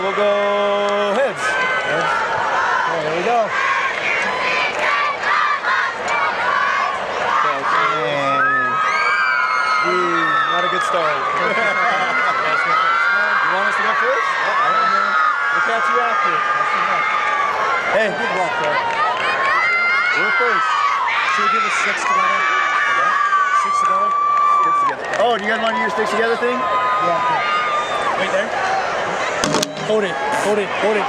We'll go heads. Oh, there we go. Not a good start. You want us to go first? I don't know. We'll catch you after. Hey, good walk, though. We're first. Should we give us 6 together? Six together? Sticks together. Oh, do you guys want to do your sticks together thing? Yeah. Right there? Hold it. Hold it. Hold it.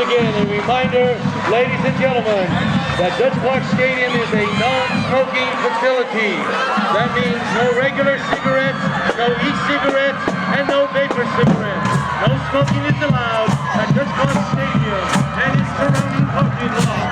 again, a reminder, ladies and gentlemen, that Dutch Park Stadium is a non-smoking facility. That means no regular cigarettes, no e-cigarettes, and no vapor cigarettes. No smoking is allowed at Dutch Park Stadium and its surrounding parking lot.